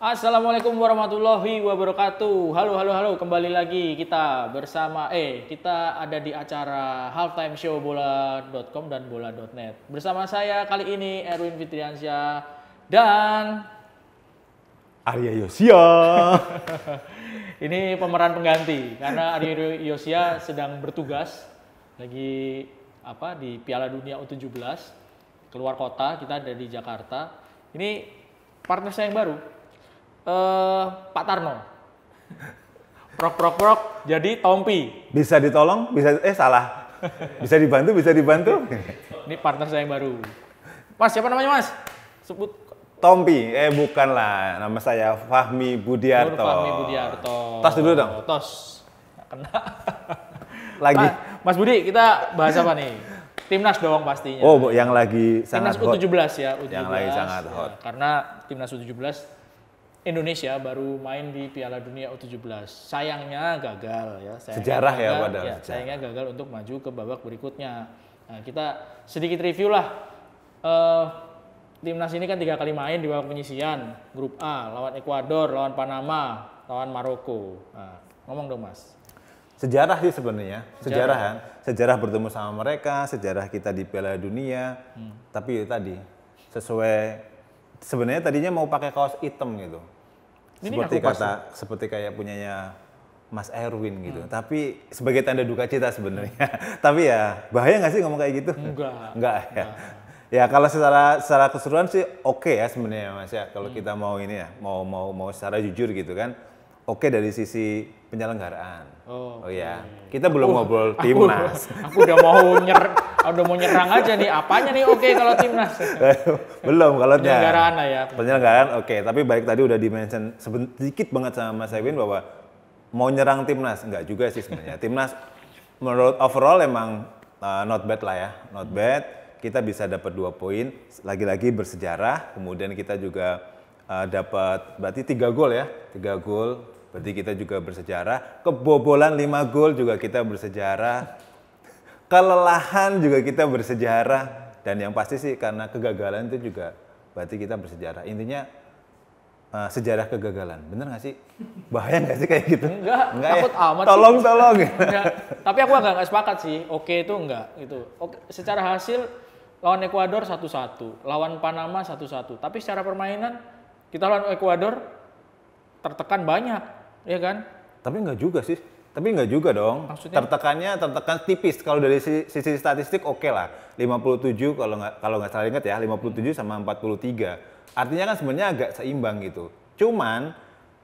Assalamualaikum warahmatullahi wabarakatuh. Halo. Kembali lagi kita bersama kita ada di acara Halftime Show bola.com dan bola.net. Bersama saya kali ini Erwin Fitriansyah dan Arya Yosia. Ini pemeran pengganti karena Arya Yosia sedang bertugas lagi di Piala Dunia U17 keluar kota, kita ada di Jakarta. Ini partner saya yang baru. Pak Tarno. Prok. Jadi Tompi. Bisa ditolong? Salah. Bisa dibantu? Ini partner saya yang baru. Mas, siapa namanya Mas? Sebut. Tompi. Bukan lah. Nama saya Fahmi Budiarto. Fahmi Budiarto. Tos dulu dong. Tos. Kena. Lagi. Mas Budi, kita bahas apa nih? Timnas dong pastinya. Oh, yang lagi sangat Timnas hot. U17 ya. U17, yang lagi sangat hot. Karena Timnas U17 Indonesia baru main di Piala Dunia U17. Sayangnya gagal ya. Sejarah ya padahal. Sayangnya gagal untuk maju ke babak berikutnya. Nah, kita sedikit review lah. Timnas ini kan 3 kali main di babak penyisihan. Grup A, lawan Ekuador, lawan Panama, lawan Maroko. Nah, ngomong dong Mas. Sejarah sih sebenarnya. Sejarah kan. Sejarah bertemu sama mereka, sejarah kita di Piala Dunia. Tapi tadi sesuai sebenarnya tadinya mau pakai kaos hitam gitu. Ini Seperti kayak punyanya Mas Erwin gitu. Tapi sebagai tanda duka cita sebenarnya. Tapi ya bahaya nggak sih ngomong kayak gitu? Enggak ya. Ya kalau secara keseruan sih oke ya sebenarnya Mas ya. Kalau kita mau ini ya, mau secara jujur gitu kan. Oke dari sisi penyelenggaraan. Oh ya, kita belum ngobrol timnas. Aku udah mau nyerang aja nih. Apanya nih oke kalau timnas? Belum kalau penyelenggaraan lah ya. Penyelenggaraan oke. Tapi baik tadi udah di-mention sedikit banget sama Mas Ewin bahwa mau nyerang timnas enggak juga sih sebenarnya. Timnas menurut overall emang not bad lah ya, not bad. Kita bisa dapat 2 poin, lagi-lagi bersejarah. Kemudian kita juga dapat berarti 3 gol ya, 3 gol. Berarti kita juga bersejarah. Kebobolan 5 gol juga kita bersejarah. Kelelahan juga kita bersejarah. Dan yang pasti sih karena kegagalan itu juga berarti kita bersejarah. Intinya sejarah kegagalan. Bener nggak sih? Bahaya nggak sih kayak gitu? Enggak takut ya? amat Tolong. Enggak. Tapi aku nggak sepakat sih. Oke itu enggak. Itu. Oke, secara hasil lawan Ekuador 1-1. Lawan Panama 1-1. Tapi secara permainan kita lawan Ekuador tertekan banyak. Iya kan? Tapi enggak juga sih. Tapi enggak juga dong. Maksudnya? Tertekan tipis. Kalau dari sisi statistik oke lah. 57 kalau nggak salah ingat ya, 57 sama 43. Artinya kan sebenarnya agak seimbang gitu. Cuman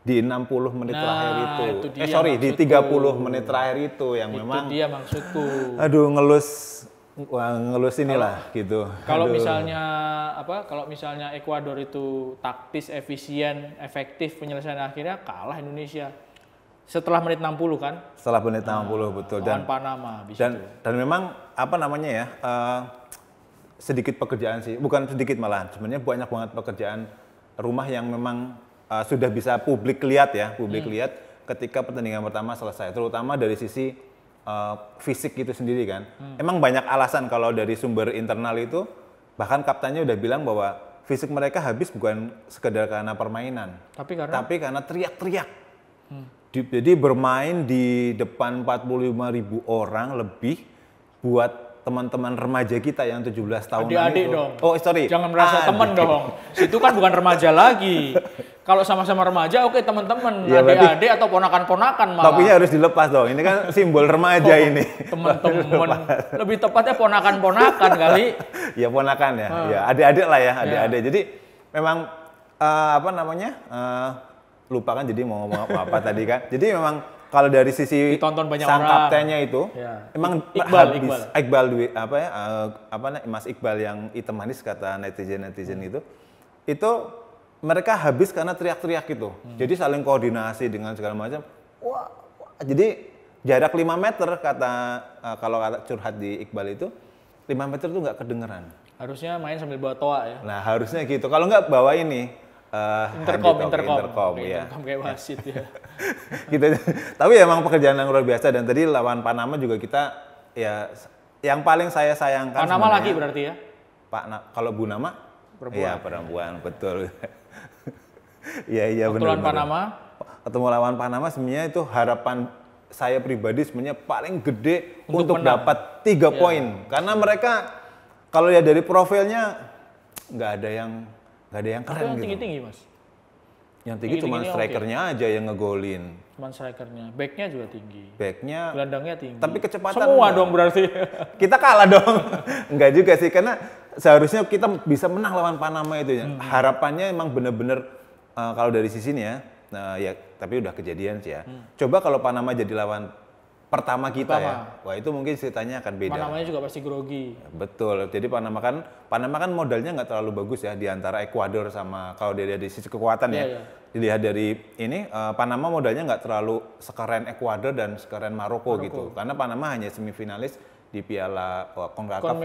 di 60 menit terakhir itu di 30 menit terakhir itu yang memang itu dia maksudku. Aduh ngelus inilah gitu. Kalau misalnya Ekuador itu taktis, efisien, efektif penyelesaian akhirnya kalah Indonesia. Setelah menit 60 kan? Setelah menit 60 betul. Dan Panama dan memang sedikit pekerjaan sih, bukan sedikit malahan. Sebenarnya banyak banget pekerjaan rumah yang memang sudah bisa publik lihat ketika pertandingan pertama selesai. Terutama dari sisi fisik itu sendiri kan. Emang banyak alasan kalau dari sumber internal itu, bahkan kaptennya udah bilang bahwa fisik mereka habis bukan sekedar karena permainan. Tapi karena teriak-teriak. Jadi bermain di depan 45.000 orang lebih buat teman-teman remaja kita yang 17 tahun adik-adik dong. Oh, sorry. Jangan merasa teman dong. Situ kan bukan remaja lagi. Kalau sama-sama remaja, oke teman-teman, ya, adik-adik atau ponakan-ponakan malah. Topinya harus dilepas dong. Ini kan simbol remaja ini. Teman-teman. Lebih tepatnya ponakan-ponakan kali. Ya ponakan ya. Ya adik-adik lah ya, adik-adik. Jadi memang lupa kan jadi mau ngomong apa tadi kan. Jadi memang kalau dari sisi sang kaptennya itu, emang Iqbal Mas Iqbal yang hitam manis kata netizen itu mereka habis karena teriak-teriak gitu. Jadi saling koordinasi dengan segala macam. Wah, jadi jarak 5 meter kalau kata curhat di Iqbal itu 5 meter tuh nggak kedengeran. Harusnya main sambil bawa toa ya. Nah harusnya gitu. Kalau nggak bawa ini. Intercom ya. Kayak wasit ya. Gitu. Tapi emang pekerjaan yang luar biasa dan tadi lawan Panama juga kita ya yang paling saya sayangkan Panama lagi berarti ya? Kalau Bu Nama perempuan. Iya perempuan betul. Iya Waktu benar. lawan Panama, Ketemu lawan Panama sebenarnya itu harapan saya pribadi sebenarnya paling gede Untuk untuk menang. dapat 3 poin. Karena mereka kalau lihat dari profilnya nggak ada yang itu keren yang gitu. tinggi-tinggi mas. Yang tinggi cuma tinggi-tinggi strikernya aja yang ngegolin. Cuman strikernya, backnya juga tinggi, Backnya gelandangnya tinggi. tapi kecepatan semua enggak. dong berarti. Kita kalah dong. Enggak juga sih karena seharusnya kita bisa menang lawan Panama itu ya. Harapannya emang bener-bener kalau dari sisi ini ya. Nah, ya tapi udah kejadian sih ya. Coba kalau Panama jadi lawan pertama kita ya. Wah, itu mungkin ceritanya akan beda. Panamanya juga pasti grogi. Betul. Jadi Panama kan modalnya nggak terlalu bagus ya di antara Ekuador sama kalau dilihat dari sisi kekuatan ya. Iya. Dilihat dari ini Panama modalnya nggak terlalu sekeren Ekuador dan sekeren Maroko gitu. Karena Panama hanya semifinalis di Piala CONCACAF.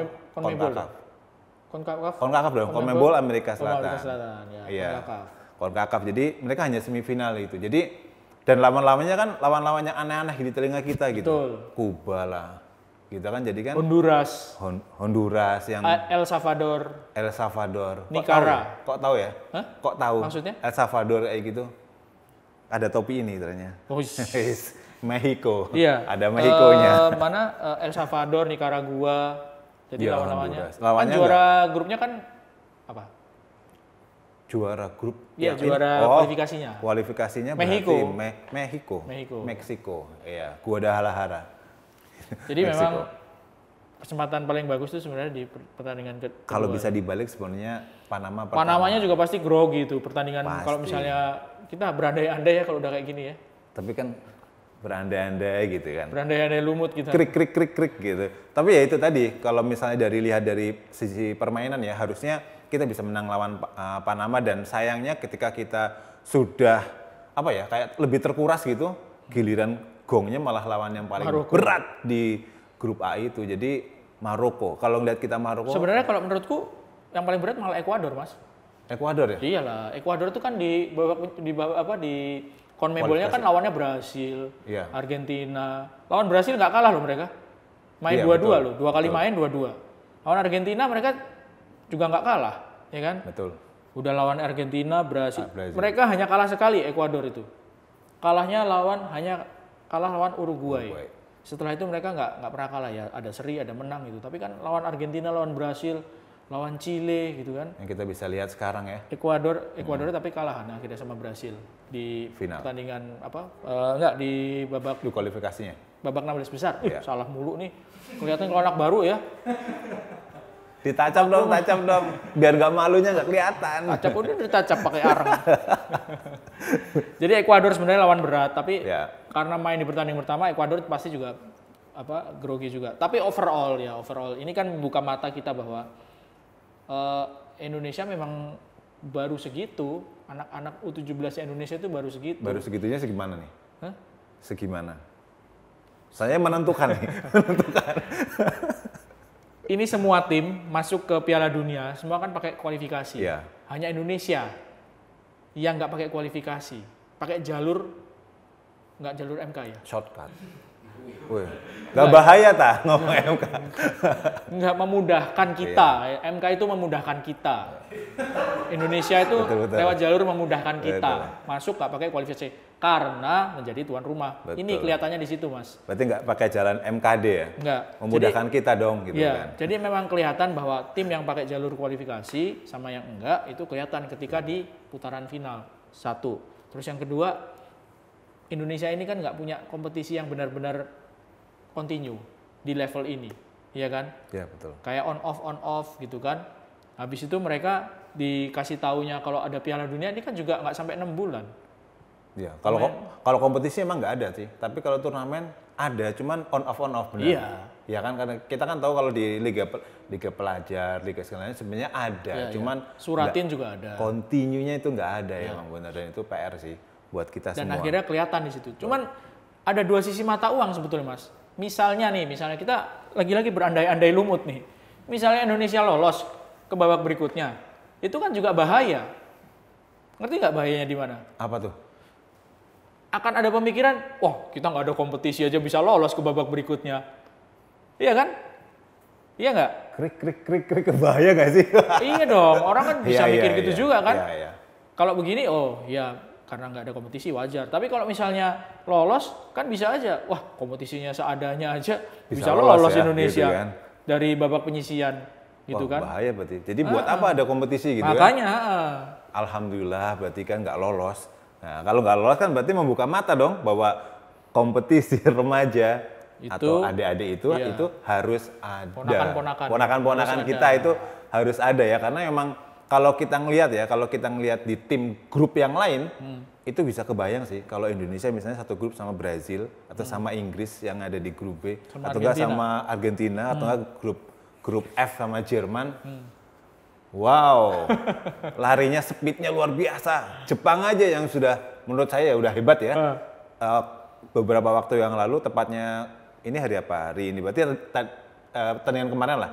CONCACAF dong, CONMEBOL Amerika Selatan. Ya. Iya. CONCACAF. Jadi mereka hanya semifinal itu. Jadi dan lawan-lawannya kan lawan-lawan yang aneh-aneh di telinga kita gitu. Betul. Kuba lah. Gitu kan jadi kan Honduras, Honduras yang El Salvador, Nicaragua. Kok tahu ya? Hah? Kok tahu? Maksudnya? El Salvador kayak gitu. Ada topi ini ternyata. Mexico. Iya. Ada Mexico-nya. Mana El Salvador, Nicaragua. Jadi Iya, lawan-lawannya. Honduras. Lawannya Kan juara grupnya kan apa? Juara grup. Iya, juara kualifikasinya. Kualifikasinya Mexico. berarti Meksiko. Iya, Guadalajara. Jadi memang kesempatan paling bagus itu sebenarnya di pertandingan kedua. Kalau bisa dibalik sebenarnya Panama Panamanya juga pasti grogi itu pertandingan Pasti. kalau misalnya kita berandai-andai ya kalau udah kayak gini ya. Tapi kan berandai-andai gitu kan. Berandai-andai lumut gitu. Krik gitu. Tapi ya itu tadi kalau misalnya lihat dari sisi permainan ya harusnya kita bisa menang lawan Panama dan sayangnya ketika kita sudah apa ya kayak lebih terkuras gitu giliran gongnya malah lawan yang paling Maroko. berat di grup A itu. Jadi Maroko. Kalau ngeliat kita Maroko Sebenarnya kalau menurutku yang paling berat malah Ekuador, Mas. Ekuador ya? Iyalah, Ekuador itu kan di CONMEBOL-nya kan lawannya Brasil, Iya. Argentina. Lawan Brasil nggak kalah loh mereka. Main Iya, 2-2 betul. loh, 2 kali main 2-2. Lawan Argentina mereka juga nggak kalah, ya kan? Betul. Udah lawan Argentina, Brasil. Brasil. Mereka hanya kalah sekali Ekuador itu. Hanya kalah lawan Uruguay. Setelah itu mereka nggak pernah kalah ya. Ada seri, ada menang gitu. Tapi kan lawan Argentina, lawan Brasil, lawan Chile gitu kan. Yang kita bisa lihat sekarang ya. Ekuador tapi kalah akhirnya sama Brasil di Final. pertandingan di babak Di kualifikasinya. 16 besar. Iya. Salah mulu nih. Kelihatan kalau anak baru ya. Ditacap dong. Biar nggak malunya nggak kelihatan. Tacap udah ditacap pakai arang. Jadi Ekuador sebenarnya lawan berat, tapi Ya. karena main di pertandingan pertama Ekuador pasti juga grogi juga. Tapi overall ini kan membuka mata kita bahwa Indonesia memang baru segitu, anak-anak U17 Indonesia itu baru segitu. Baru segitunya segimana nih? Hah? Segimana? Saya menentukan nih. Ini semua tim masuk ke Piala Dunia, semua kan pakai kualifikasi. Iya. Hanya Indonesia yang nggak pakai kualifikasi, pakai jalur MK ya. Shortcut. Wih, nggak bahaya ta ngomong MK. Nggak memudahkan kita. MK itu memudahkan kita. Indonesia itu Betul. lewat jalur memudahkan kita. Masuk nggak pakai kualifikasi karena menjadi tuan rumah. Betul. Ini kelihatannya di situ, Mas. Berarti nggak pakai jalan MKD ya? Nggak. Memudahkan kita dong gitu Ya, kan. jadi memang kelihatan bahwa tim yang pakai jalur kualifikasi sama yang enggak itu kelihatan ketika di putaran final. Satu. Terus yang kedua, Indonesia ini kan nggak punya kompetisi yang benar-benar continue di level ini, iya kan? Iya betul. Kayak on off gitu kan. Habis itu mereka dikasih taunya kalau ada Piala Dunia ini kan juga nggak sampai 6 bulan. Iya. Kalau kompetisi emang nggak ada sih. Tapi kalau turnamen ada, cuman on off benar. Iya. Ya kan karena kita kan tahu kalau di liga pelajar, liga segalanya sebenarnya ada, Iya, cuman Suratin juga ada. Kontinunya itu nggak ada ya Bang benar dan itu PR sih buat kita Dan semua. akhirnya kelihatan di situ. Cuman ada dua sisi mata uang sebetulnya, Mas. Misalnya kita lagi-lagi berandai-andai lumut nih. Misalnya Indonesia lolos ke babak berikutnya, itu kan juga bahaya. Ngerti nggak bahayanya di mana? Apa tuh? Akan ada pemikiran, wah kita nggak ada kompetisi aja bisa lolos ke babak berikutnya. Iya kan? Iya nggak? Krik, bahaya nggak sih? Iya dong, orang kan bisa Iya, mikir iya, gitu iya. juga kan. Iya, iya. kalau begini, oh ya karena nggak ada kompetisi wajar. Tapi kalau misalnya lolos, kan bisa aja. Wah, kompetisinya seadanya aja bisa lolos ya, Indonesia gitu kan. dari babak penyisian, gitu Wah, kan? bahaya berarti. Jadi buat apa ada kompetisi gitu Makanya, kan? Alhamdulillah berarti kan nggak lolos. Nah, kalau nggak lolos kan berarti membuka mata dong bahwa kompetisi remaja atau adik-adik itu harus ada. Ponakan-ponakan kita itu harus ada ya, karena memang kalau kita ngelihat di tim grup yang lain itu bisa kebayang sih kalau Indonesia misalnya satu grup sama Brazil atau sama Inggris yang ada di grup B atau enggak sama Argentina atau enggak grup F sama Jerman. Wow, larinya speednya luar biasa. Jepang aja yang sudah menurut saya udah hebat ya. Beberapa waktu yang lalu, tepatnya ini hari apa? Hari ini berarti pertandingan kemarin lah.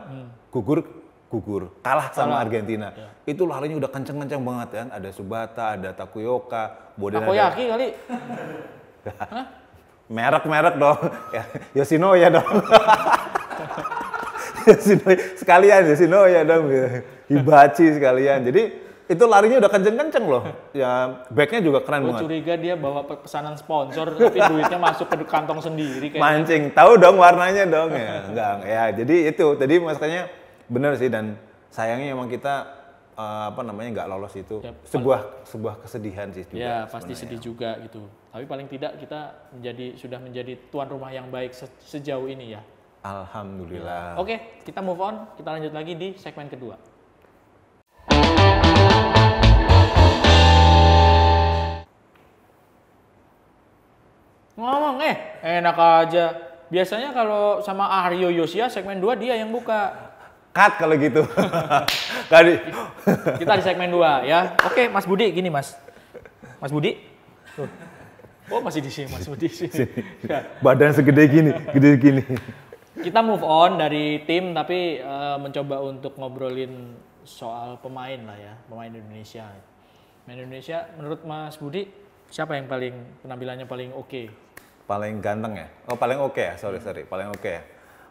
Gugur, kalah sama Argentina. Ya. Itu larinya udah kenceng-kenceng banget kan. Ada Subata, ada Takuyoka, Takoyaki kali. Merek dong. Yoshinoya dong. Yoshinoya dong. Hibachi sekalian. Jadi itu larinya udah kenceng-kenceng loh. Ya, backnya juga keren banget. Gue curiga dia bawa pesanan sponsor tapi duitnya masuk ke kantong sendiri kayaknya. Mancing, tahu dong warnanya dong ya. Enggak ya. Jadi itu, tadi makanya bener sih, dan sayangnya memang kita nggak lolos itu. Ya, sebuah kesedihan sih juga. Ya, pasti sedih juga gitu. Tapi paling tidak kita sudah menjadi tuan rumah yang baik sejauh ini ya. Alhamdulillah. Oke, kita move on. Kita lanjut lagi di segmen kedua. Ngomong enak aja. Biasanya kalau sama Aryo Yosia segmen 2 dia yang buka. Cut kalau gitu. Kita di segmen 2 ya. Oke, Mas Budi gini, Mas. Mas Budi. Tuh. Oh, masih di sini Mas Budi sini. Badan segede gini. Kita move on dari tim tapi mencoba untuk ngobrolin soal pemain lah ya, pemain Indonesia. Pemain Indonesia menurut Mas Budi siapa yang penampilannya paling oke? Paling ganteng ya? Oh, paling oke ya? Sorry. Paling oke ya?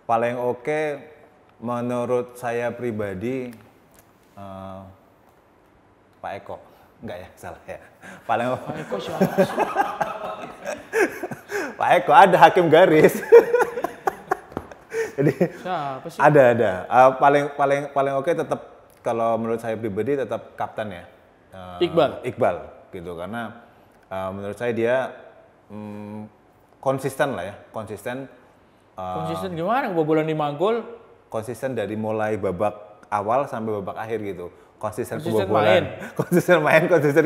Paling oke menurut saya pribadi Pak Eko. Enggak ya? Salah ya. Pak Eko siapa? Pak Eko ada hakim garis. Jadi siapa sih? Ada. Paling oke tetap, kalau menurut saya pribadi tetap kapten ya. Iqbal gitu, karena menurut saya dia konsisten lah ya, konsisten gimana? Kebobolan 5 gol. Konsisten dari mulai babak awal sampai babak akhir gitu. Konsisten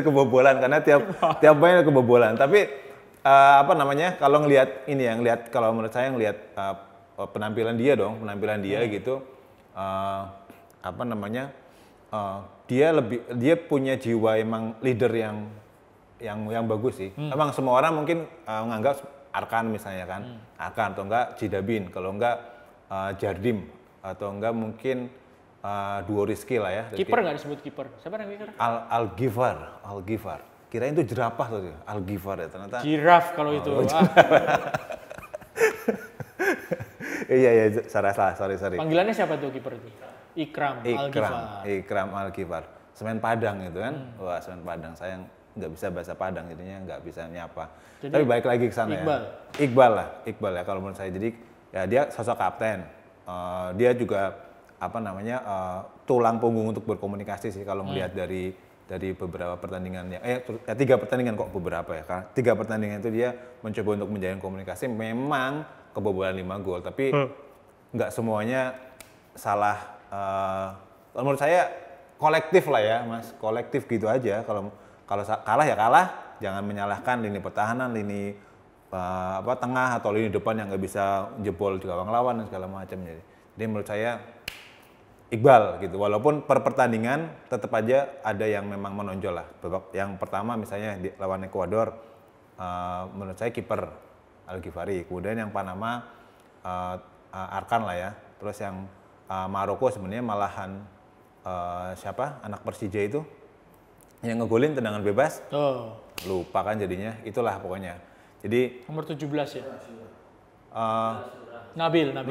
kebobolan karena tiap main kebobolan. Tapi kalau kalau menurut saya ngelihat penampilan dia gitu, dia punya jiwa emang leader yang bagus sih. Emang semua orang mungkin menganggap Arkan misalnya kan, Arkan atau enggak Jidabin, kalau enggak Jardim, atau enggak mungkin duo Rizky lah ya. Kiper nggak disebut kiper? Siapa yang kiper? Al-Ghifar. Kirain itu jerapah tuh, Al-Ghifar ya ternyata. Jiraf kalau itu. Iya, sorry. Panggilannya siapa tuh kiper itu? Ikram Al-Ghifar. Semen Padang itu kan. Wah, Semen Padang. Saya nggak bisa bahasa Padang, jadinya nggak bisa nyapa. Jadi, tapi balik lagi ke sana Iqbal ya kalau menurut saya. Jadi ya dia sosok kapten. Dia juga tulang punggung untuk berkomunikasi sih kalau melihat dari beberapa pertandingan 3 pertandingan kok beberapa ya. Karena 3 pertandingan itu dia mencoba untuk menjalin komunikasi. Memang kebobolan 5 gol, tapi nggak semuanya salah. Menurut saya kolektif lah ya, Mas. Kolektif gitu aja. Kalau kalah ya kalah, jangan menyalahkan lini pertahanan, lini tengah atau lini depan yang nggak bisa jebol di gawang lawan dan segala macam. Jadi menurut saya Iqbal gitu. Walaupun per pertandingan tetap aja ada yang memang menonjol lah. Yang pertama misalnya di lawan Ekuador, menurut saya kiper Al-Ghifari. Kemudian yang Panama Arkan lah ya. Terus yang Maroko sebenarnya malahan anak Persija itu yang ngegolin tendangan bebas. Lupa kan jadinya. Itulah pokoknya. Jadi nomor 17 ya. Nabil.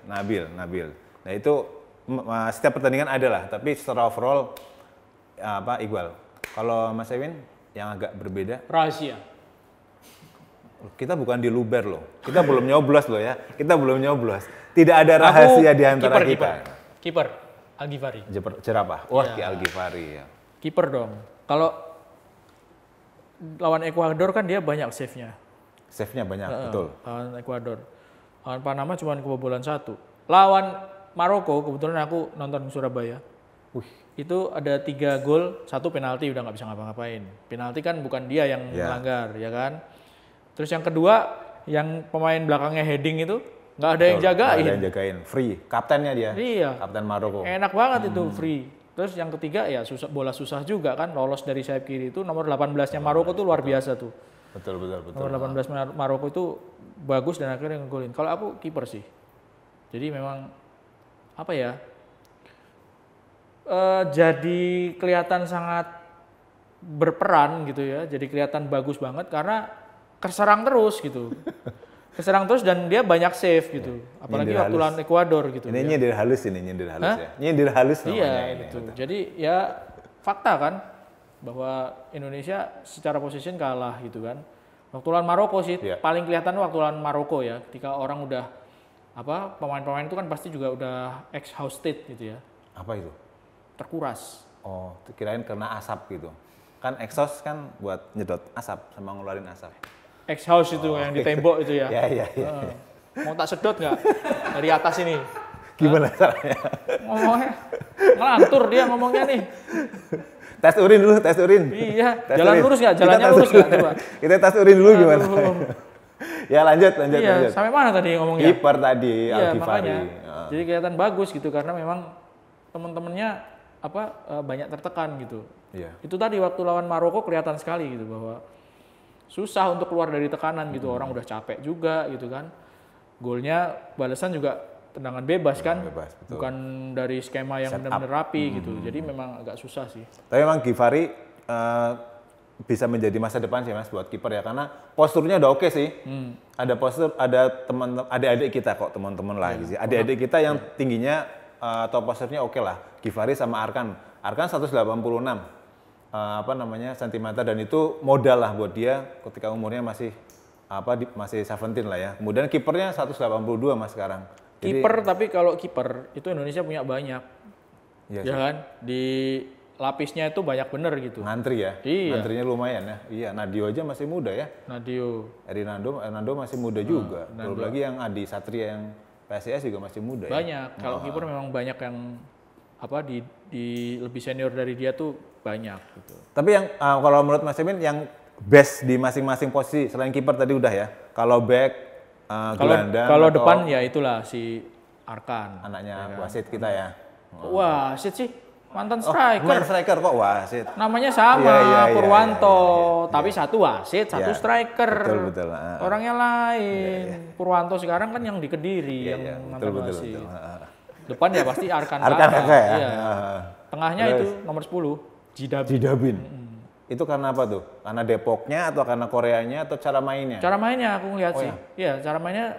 Nah itu setiap pertandingan ada lah. Tapi secara overall Iqbal. Kalau Mas Ewin yang agak berbeda, Rahasia. kita bukan di luber loh. Kita belum nyoblos loh ya. Kita belum nyoblos. Tidak ada rahasia di antara kita. Kiper. Al-Ghifari. Jerapah. Wah, Iya. Ki Al-Ghifari ya. Kiper dong. Kalau lawan Ekuador kan dia banyak save-nya. Save-nya banyak, betul. Lawan Ekuador. Lawan Panama cuma kebobolan 1. Lawan Maroko, kebetulan aku nonton di Surabaya. Itu ada 3 gol, 1 penalti udah nggak bisa ngapa-ngapain. Penalti kan bukan dia yang melanggar, ya kan? Terus yang kedua, yang pemain belakangnya heading itu nggak ada yang jagain. Nggak ada yang jagain. Free. Kaptennya dia. Iya. Kapten Maroko. Enak banget itu free. Terus yang ketiga ya bola susah juga kan, lolos dari sayap kiri itu nomor 18-nya Maroko tuh luar biasa tuh. Betul. Nomor 18 Maroko itu bagus dan akhirnya ngegolin. Kalau aku kiper sih. Jadi memang apa ya? Jadi kelihatan sangat berperan gitu ya. Jadi kelihatan bagus banget karena keserang terus gitu. Keserang terus dan dia banyak save gitu. Apalagi waktu lawan Ekuador gitu. Ini nyindir halus ya. Nyindir halus namanya Iya ini. gitu. Jadi ya fakta kan bahwa Indonesia secara position kalah gitu kan. Waktu lawan Maroko sih paling kelihatan waktu lawan Maroko ya. Ketika orang udah pemain-pemain itu kan pasti juga udah exhausted gitu ya. Apa itu? Terkuras. Oh, kirain karena asap gitu. Kan exhaust kan buat nyedot asap sama ngeluarin asap. Exhaust itu yang di tembok itu ya. Iya. Mau tak sedot nggak dari atas ini? Gimana caranya? Ngomongnya ngelantur dia ngomongnya nih. Tes urin dulu, tes urin. Iya, Tes jalan urin. lurus nggak? Jalannya lurus nggak? Coba. Kita tes urin dulu gimana? Ya lanjut. Iya, sampai mana tadi ngomongnya? Kiper tadi, Iya, Al-Ghifari. makanya. Jadi kelihatan bagus gitu karena memang teman-temannya banyak tertekan gitu. Iya. Itu tadi waktu lawan Maroko kelihatan sekali gitu bahwa susah untuk keluar dari tekanan gitu. Orang udah capek juga gitu kan. Golnya balasan juga tendangan bebas kan. Bebas, betul. Bukan dari skema yang benar-benar rapi gitu. Jadi memang agak susah sih. Tapi memang Ghifari bisa menjadi masa depan sih Mas buat kiper ya karena posturnya udah oke sih. Ada postur, ada adik-adik kita kok teman-teman lah gitu. Adik-adik kita yang tingginya atau posturnya oke lah. Ghifari sama Arkan. Arkan 186 sentimeter dan itu modal lah buat dia ketika umurnya masih masih 17 lah ya. Kemudian kipernya 182 Mas sekarang. Kiper tapi kalau kiper itu Indonesia punya banyak. Iya Ya kan? Di lapisnya itu banyak bener gitu. Ngantri ya? Iya. Ngantrinya lumayan ya? Iya, Nadio aja masih muda ya? Nadio. Ernando masih muda juga. Belum lagi yang Adi Satria yang PSIS juga masih muda ya? Banyak. Kalau kiper memang banyak yang di lebih senior dari dia tuh banyak gitu. Tapi yang kalau menurut Mas Emin yang best di masing-masing posisi selain kiper tadi udah ya? Kalau back, gelandang, kalau depan ya itulah si Arkan. anaknya wasit kita ya? Wah, Wasit sih mantan Main striker. striker kok wasit? Namanya sama, Iya, Purwanto. iya. Tapi satu wasit, satu Iya. striker. Betul. Orangnya lain. Purwanto sekarang kan yang di Kediri, yang mantan wasit. Betul. Depan ya pasti Arkan Arkan kakak. kakak ya? Iya. Tengahnya itu nomor 10, Jidab. Jidabin. Itu karena apa tuh? Karena Depoknya atau karena Koreanya atau cara mainnya? Cara mainnya aku ngeliat sih. Iya, cara mainnya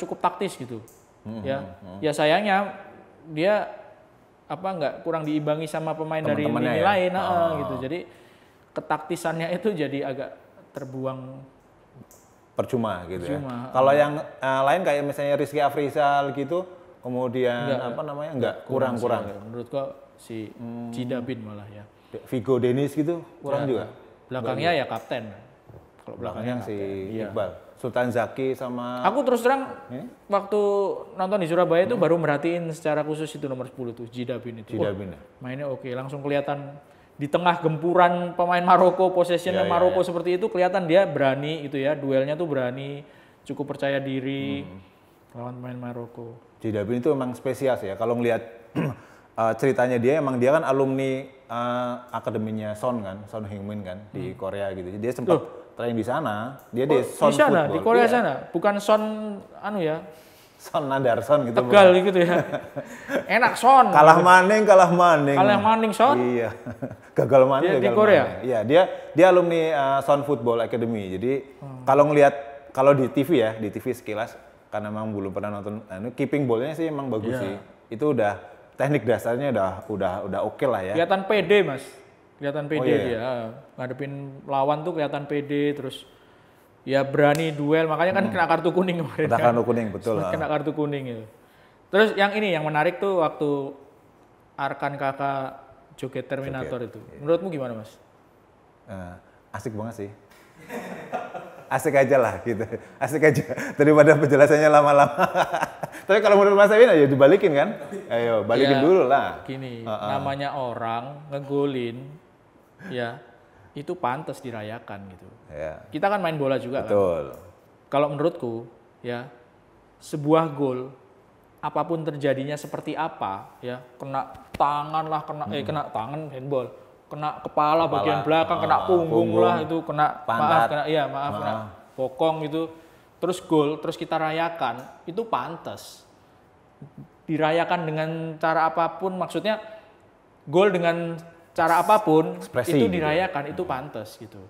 cukup taktis gitu. Ya sayangnya dia nggak kurang diimbangi sama pemain dari lini ya? lain gitu. Jadi ketaktisannya itu jadi agak terbuang. Percuma gitu ya. Percuma. Kalau yang lain kayak misalnya Rizky Afrizal gitu, kemudian kurang. Menurutku si Jidabin malah ya. Vigo Dennis gitu kurang juga. Belakangnya ya kapten. Kalau Belakangnya si Iya. Iqbal, Sultan Zaki sama Aku terus terang waktu nonton di Surabaya itu baru merhatiin secara khusus itu nomor 10 tuh Jidabin itu. Jidabin. Mainnya oke, langsung kelihatan di tengah gempuran pemain Maroko, possession Maroko seperti itu kelihatan dia berani itu ya, duelnya tuh berani, cukup percaya diri lawan pemain Maroko. Jidabin itu emang spesial sih ya. Kalau ngelihat ceritanya dia emang dia kan alumni akademinya Son Heung-min kan di Korea gitu. Dia sempat training di sana. Dia di Son Di sana, Football. di Korea Iya. sana, bukan Son Son Nandarson gitu. Tegal gitu ya. Enak Son. Kalah maning. Kalah maning Son. Iya. Gagal maning. Dia di gagal Korea? maning. Iya, dia alumni Son Football Academy. Jadi kalau di TV ya, di TV sekilas karena memang belum pernah nonton keeping ball-nya sih emang bagus sih. Itu udah teknik dasarnya udah oke lah ya. Kelihatan pede, Mas. kelihatan pede iya, dia. Ngadepin lawan tuh kelihatan pede, terus ya berani duel, makanya kan kena kartu kuning kemarin. Kena kartu kuning, betul. Sempat kena kartu kuning itu. Terus yang ini yang menarik tuh waktu Arkan kakak joget Terminator itu. Menurutmu gimana, Mas? Asik banget sih. Asik aja lah gitu. Asik aja daripada penjelasannya lama-lama. Tapi kalau menurut Mas Ewin ayo dibalikin kan? Ayo balikin Ya, dulu lah. Gini, namanya orang ngegolin ya itu pantas dirayakan gitu. Ya. Kita kan main bola juga kan. Betul. Kalau menurutku ya sebuah gol apapun terjadinya seperti apa ya, kena tangan lah, kena tangan handball, kena kepala bagian belakang, kena punggung lah itu, kena pantat. kena bokong itu, terus gol, terus kita rayakan, itu pantas dirayakan dengan cara apapun, maksudnya gol dengan cara apapun Ekspresi itu gitu. dirayakan, itu pantas gitu.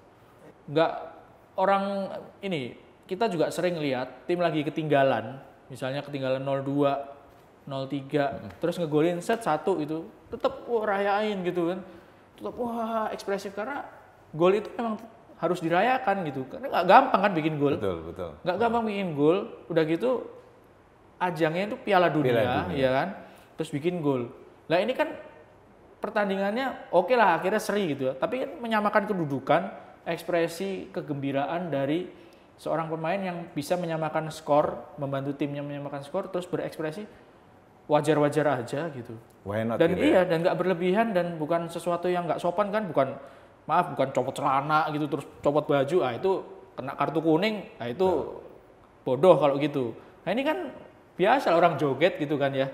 Enggak, orang ini kita juga sering lihat tim lagi ketinggalan, misalnya ketinggalan 0-2, 0-3, terus ngegolin set 1 itu, tetap rayain gitu kan. Tetap wah ekspresif karena gol itu memang harus dirayakan gitu. Karena nggak gampang kan bikin gol. Betul. Nggak gampang bikin gol, udah gitu ajangnya itu Piala Dunia, ya kan. Terus bikin gol. Nah ini kan pertandingannya oke lah akhirnya seri gitu ya. Tapi kan menyamakan kedudukan, ekspresi kegembiraan dari seorang pemain yang bisa menyamakan skor, membantu timnya menyamakan skor, terus berekspresi wajar-wajar aja gitu. Why not, Dan gitu iya, dan nggak berlebihan dan bukan sesuatu yang nggak sopan kan, bukan copot celana gitu terus copot baju, itu kena kartu kuning, itu bodoh kalau gitu. Nah ini kan biasa orang joget gitu kan ya.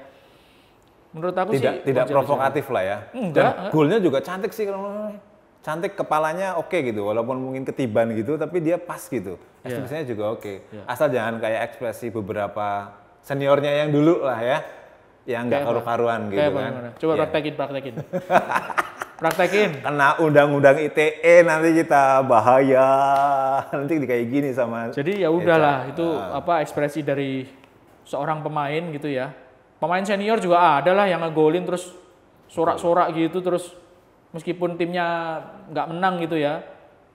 Menurut aku tidak provokatif lah ya. Enggak. Dan golnya juga cantik sih kalau cantik, kepalanya oke gitu, walaupun mungkin ketiban gitu, tapi dia pas gitu. Ekspresinya juga oke. Asal jangan kayak ekspresi beberapa seniornya yang dulu lah ya, yang nggak karu-karuan gitu kan. Coba praktekin. Praktekin. Kena undang-undang ITE nanti kita bahaya, nanti kayak gini sama. Jadi ya udahlah, itu ekspresi dari seorang pemain gitu ya. Pemain senior juga ada lah yang ngegolin terus sorak-sorak gitu, terus meskipun timnya nggak menang gitu ya,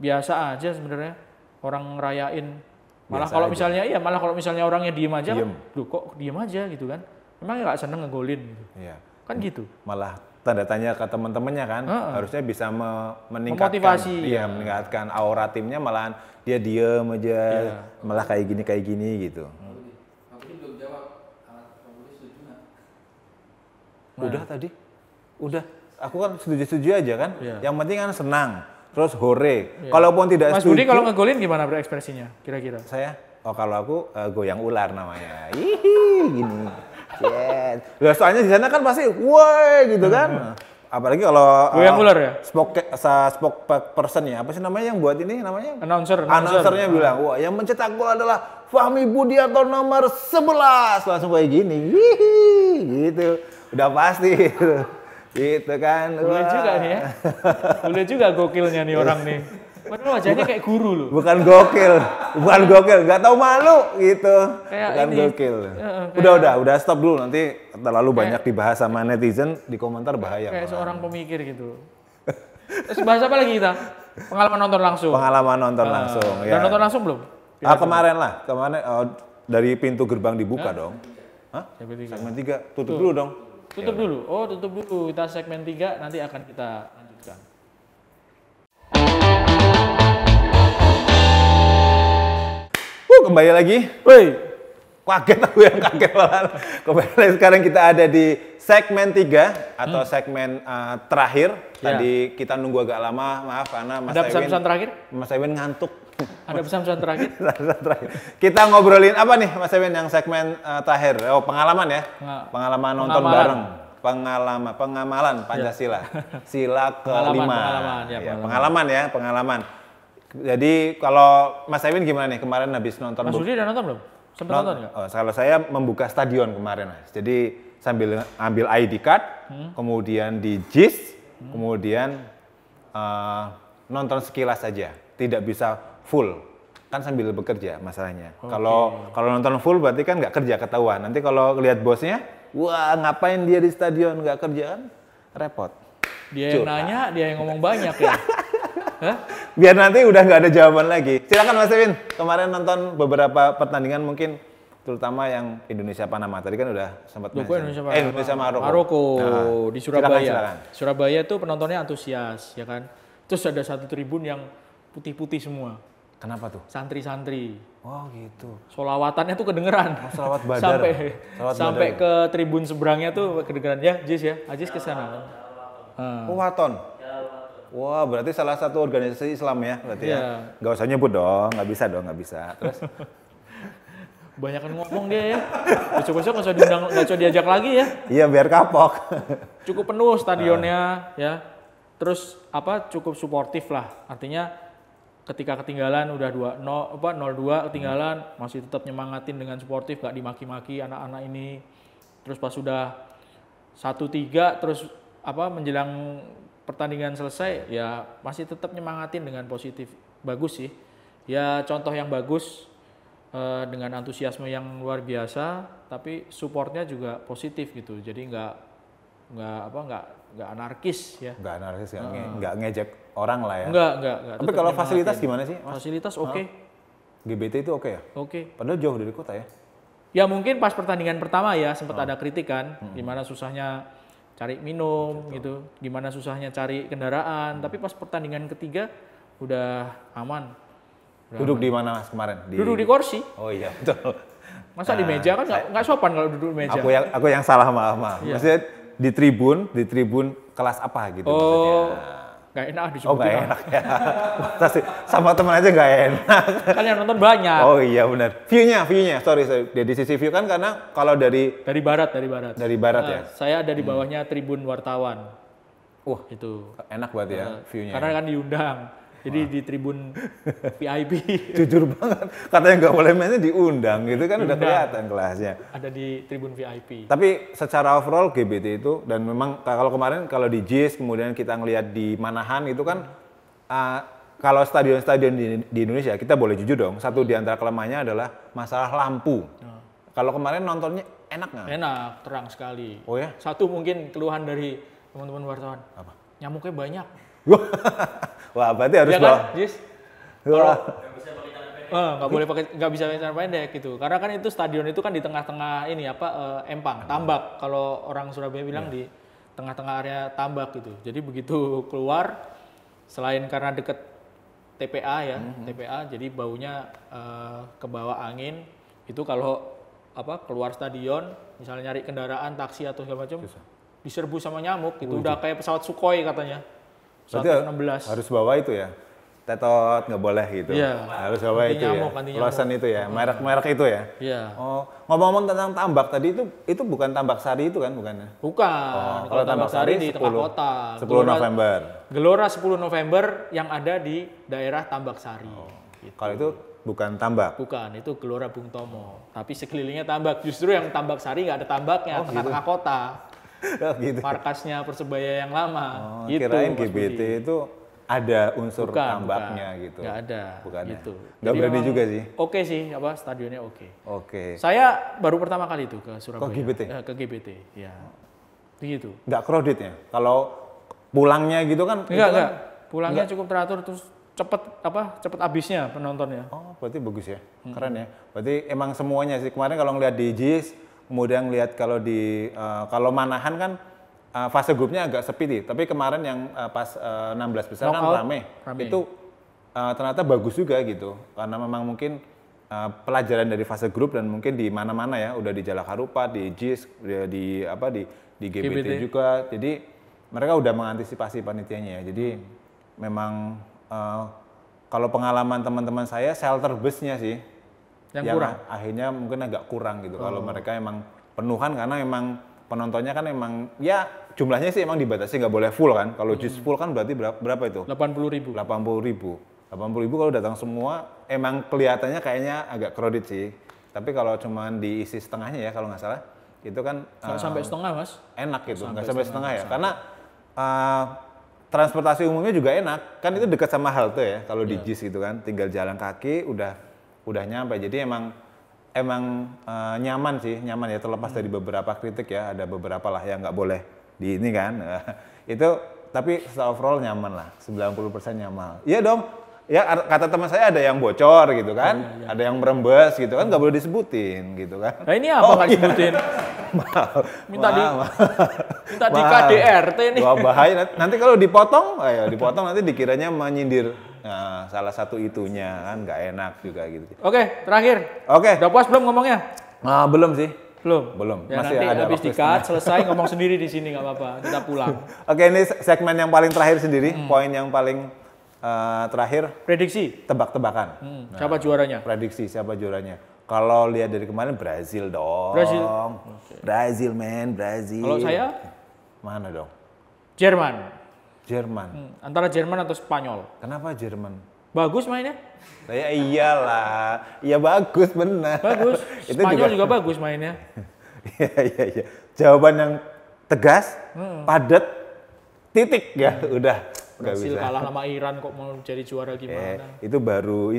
biasa aja sebenarnya orang ngerayain. Malah kalau misalnya orangnya diem aja, loh kok diem aja gitu kan? Emang nggak seneng ngegolin gitu? Iya. Kan gitu. Malah tanda tanya ke teman-temannya kan, harusnya bisa meningkatkan, memotivasi, meningkatkan aura timnya, malahan dia diem aja, malah kayak gini gitu. Udah tadi, udah. Aku kan setuju aja kan. Yang penting kan senang, terus hore. Kalaupun tidak Mas setuju. Budi kalau ngegolin gimana berekspresinya kira-kira? Saya, kalau aku goyang ular namanya. Hihi, gini. Lah soalnya di sana kan pasti, woi gitu kan. Apalagi kalau goyang ular ya? Spokesperson ya, apa sih namanya yang buat ini namanya? Announcernya bilang, wah yang mencetak gol adalah Fahmi Budiarto nomor 11. Langsung kayak gini, hihi, gitu. Udah pasti gitu kan. Boleh juga nih ya. Boleh juga gokilnya nih orang nih. Padahal wajahnya kayak guru loh. Bukan gokil, nggak tahu malu gitu. Bukan gokil. Udah stop dulu, nanti terlalu banyak dibahas sama netizen di komentar bahaya. Kayak seorang pemikir gitu. Terus bahas apa lagi kita? Pengalaman nonton langsung. Ya. Dan nonton langsung belum? Kemarin dari pintu gerbang dibuka dong. Hah? Segmen 3, tutup dulu dong. Tutup dulu. Tutup dulu. Kita segmen 3 nanti akan kita lanjutkan. Kembali lagi. Kaget aku yang kaget malahan. Kembali sekarang kita ada di segmen 3 atau segmen terakhir. Tadi kita nunggu agak lama, maaf karena Ada pesan-pesan terakhir? Mas Ewin ngantuk. Ada pesan-pesan terakhir? Kita ngobrolin apa nih Mas Ewin yang segmen terakhir? Pengalaman ya? Pengalaman nonton bareng. Pengamalan Pancasila. Sila kelima. Pengalaman. Jadi kalau Mas Ewin gimana nih kemarin habis nonton? Mas Budi udah nonton belum? Sempat nonton nggak? Kalau saya membuka stadion kemarin, Mas. Jadi sambil ambil ID card, kemudian di JIS, kemudian nonton sekilas saja. Tidak bisa full, kan sambil bekerja masalahnya. Kalau nonton full berarti kan nggak kerja, ketahuan. Nanti kalau lihat bosnya, wah ngapain dia di stadion nggak kerja kan, repot. Dia yang nanya, dia yang ngomong banyak ya. Hah? Biar nanti udah nggak ada jawaban lagi. Silakan Mas Ewin. Kemarin nonton beberapa pertandingan mungkin terutama yang Indonesia Panama. Tadi kan udah sempat Indonesia Maroko di Surabaya. Silakan. Surabaya tuh penontonnya antusias ya kan. Terus ada satu tribun yang putih-putih semua. Kenapa tuh? Santri-santri. Oh gitu. Solawatannya tuh kedengeran. Sholawat badar. sampai ke tribun seberangnya tuh kedengeran ya, Jis ya. Ajis ke sana. Oh, waton. Wah, berarti salah satu organisasi Islam ya, berarti ya. Nggak usah nyebut dong, nggak bisa. Terus banyakan ngomong dia ya. Besok-besok nggak usah diajak lagi ya. Iya, biar kapok. Cukup penuh stadionnya ya. Terus cukup suportif lah. Artinya ketika ketinggalan udah 0-2 ketinggalan masih tetap nyemangatin dengan suportif, gak dimaki-maki anak-anak ini. Terus pas sudah 1-3 terus menjelang pertandingan selesai ya masih tetap nyemangatin dengan positif. Bagus sih. Ya contoh yang bagus dengan antusiasme yang luar biasa, tapi supportnya juga positif gitu. Jadi nggak anarkis ya. Nggak anarkis, nggak ngejek orang lah ya. Nggak. Tapi kalau fasilitas gimana sih, Mas? Fasilitas oke. GBT itu oke ya? Oke. Padahal jauh dari kota ya? Ya mungkin pas pertandingan pertama ya sempat ada kritik kan, gimana susahnya cari minum gitu, gimana susahnya cari kendaraan. Tapi pas pertandingan ketiga udah aman. Duduk di mana Mas kemarin? Duduk di kursi. Oh iya betul. Masa di meja kan nggak sopan kalau duduk di meja. Aku yang salah maaf. Iya. Maksudnya di tribun kelas apa gitu maksudnya. Nggak enak disebutin. Oh nggak enak ya. Sama teman aja nggak enak. Kan yang nonton banyak. Oh iya benar. View-nya. Sorry. Dari sisi view kan karena kalau dari barat. Dari barat ya. Saya ada di bawahnya tribun wartawan. Wah, itu enak banget ya view-nya. Karena kan diundang. Jadi di tribun VIP. Jujur banget. Katanya nggak boleh mainnya diundang gitu kan udah kelihatan kelasnya. Ada di tribun VIP. Tapi secara overall GBT itu dan memang kalau kemarin kalau di JIS kemudian kita ngelihat di Manahan itu kan kalau stadion-stadion di Indonesia kita boleh jujur dong. Satu di antara kelemahannya adalah masalah lampu. Kalau kemarin nontonnya enak nggak? Enak, terang sekali. Oh ya? Satu mungkin keluhan dari teman-teman wartawan. Apa? Nyamuknya banyak. Wah, berarti harus ya bawa. Kan, Jis? Kalau nggak bisa pakai celana pendek gitu. Karena kan itu stadion itu kan di tengah-tengah ini empang, tambak. Kalau orang Surabaya bilang di tengah-tengah area tambak gitu. Jadi begitu keluar, selain karena deket TPA ya, TPA, jadi baunya kebawa angin. Itu kalau keluar stadion, misalnya nyari kendaraan, taksi atau segala macam, diserbu sama nyamuk gitu. Udah kayak pesawat Sukhoi katanya. Berarti harus bawa itu ya? Tetot nggak boleh gitu. Iya. Harus bawa itu nyamuk, ya. Lotion itu ya, merek-merek itu ya. Iya. Oh, ngomong-ngomong tentang tambak tadi itu bukan Tambak Sari itu kan bukannya? Bukan. Kalau Tambak Sari di tengah kota. 10 November. Gelora 10 November yang ada di daerah Tambak Sari. Gitu. Kalau itu bukan tambak? Bukan, itu Gelora Bung Tomo. Tapi sekelilingnya tambak. Justru yang Tambak Sari nggak ada tambaknya, tengah-tengah kota. Gitu. Markasnya Persebaya yang lama. Gitu, kirain GBT itu ada unsur tambaknya gitu. Nggak ada. Bukan gitu. Nggak berani juga sih. Oke sih, stadionnya oke. Oke. Saya baru pertama kali itu ke Surabaya. Ke GBT? Ke GBT, ya. Begitu. Nggak crowded ya? Kalau pulangnya gitu kan? Enggak. Pulangnya cukup teratur, terus cepet habisnya penontonnya. Oh, berarti bagus ya. Keren ya. Berarti emang semuanya sih. Kemarin kalau ngeliat di JIS, kemudian lihat kalau di kalau Manahan kan fase grupnya agak sepi nih, tapi kemarin yang pas 16 besar kan rame. Itu ternyata bagus juga gitu, karena memang mungkin pelajaran dari fase grup dan mungkin di mana-mana ya, udah di Jalak Harupat, di JIS, di GBT juga, jadi mereka udah mengantisipasi panitianya ya. Jadi memang kalau pengalaman teman-teman saya shelter busnya sih yang kurang. Akhirnya mungkin agak kurang gitu. Kalau mereka emang penuhan karena emang penontonnya kan emang ya jumlahnya sih emang dibatasi, nggak boleh full kan. Kalau JIS full kan berarti berapa itu? 80.000. 80.000 kalau datang semua emang kelihatannya kayaknya agak crowded sih. Tapi kalau cuman diisi setengahnya ya kalau nggak salah itu kan nggak sampai setengah Mas. Enak gitu, nggak sampai setengah ya. Karena transportasi umumnya juga enak, kan itu dekat sama halte ya kalau di JIS gitu kan, tinggal jalan kaki udah nyampe. Jadi emang nyaman ya, terlepas dari beberapa kritik ya, ada beberapa lah yang nggak boleh di ini kan. Itu tapi secara overall nyaman lah, 90% nyaman. Iya dong. Ya kata teman saya ada yang bocor gitu kan, ada yang merembes gitu kan, nggak boleh disebutin gitu kan. Nah ini apa nggak disebutin? Minta di KDRT nih. Wah bahaya, nanti kalau dipotong nanti dikiranya menyindir salah satu itunya kan, nggak enak juga gitu. Oke, terakhir. Oke. Udah puas belum ngomongnya? Belum sih. Belum. Ya, Masih nanti ada habis di-cut, selesai ngomong sendiri di sini nggak apa-apa. Kita pulang. Oke, ini segmen yang paling terakhir sendiri, poin yang paling terakhir. Prediksi. Tebak-tebakan. Siapa juaranya? Prediksi siapa juaranya? Kalau lihat dari kemarin Brazil dong. Brazil. Brazil man, Brazil. Kalau saya? Mana dong? Jerman. Antara Jerman atau Spanyol. Kenapa Jerman? Bagus mainnya. Ya iyalah, iya bagus benar. Bagus. Itu Spanyol juga bagus mainnya. Iya. Jawaban yang tegas, padat, titik ya, udah. Brasil kalah sama Iran kok mau jadi juara gimana? Itu baru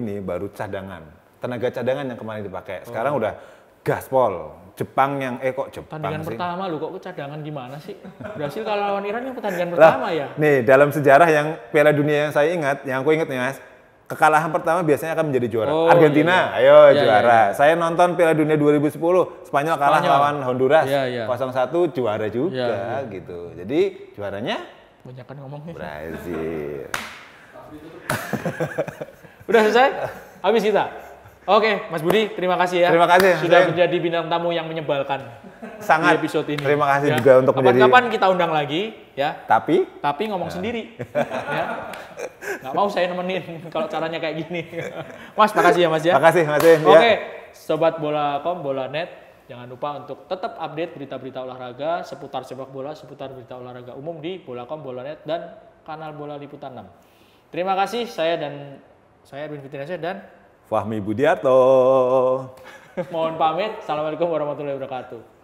cadangan. Tenaga cadangan yang kemarin dipakai. Sekarang udah gaspol. Jepang yang Jepang pertandingan sih. pertama lu kok cadangan gimana sih? Brasil kalau lawan Iran yang pertandingan pertama ya. Nih, dalam sejarah yang Piala Dunia yang saya ingat, yang aku ingat nih Mas, kekalahan pertama biasanya akan menjadi juara. Argentina, ayo juara. Saya nonton Piala Dunia 2010, Spanyol kalah lawan Honduras. 0-1 juara juga gitu. Jadi juaranya banyak kan ngomongnya. Brazil. Udah selesai? Habis kita? Oke, Mas Budi, terima kasih ya. Terima kasih. Sudah menjadi bintang tamu yang menyebalkan sangat di episode ini. Terima kasih juga untuk menjadi. Kapan-kapan kita undang lagi, ya. Tapi ngomong sendiri, ya. Nggak mau saya nemenin kalau caranya kayak gini. Mas, makasih ya Mas ya. Makasih. Oke, Sobat Bola.com, Bola.net. Jangan lupa untuk tetap update berita-berita olahraga seputar sepak bola, seputar berita olahraga umum di Bola.com, Bola.net, dan kanal Bola Liputan 6. Terima kasih, saya Erwin Fitriansyah dan Fahmi Budiarto. Mohon pamit. Assalamualaikum warahmatullahi wabarakatuh.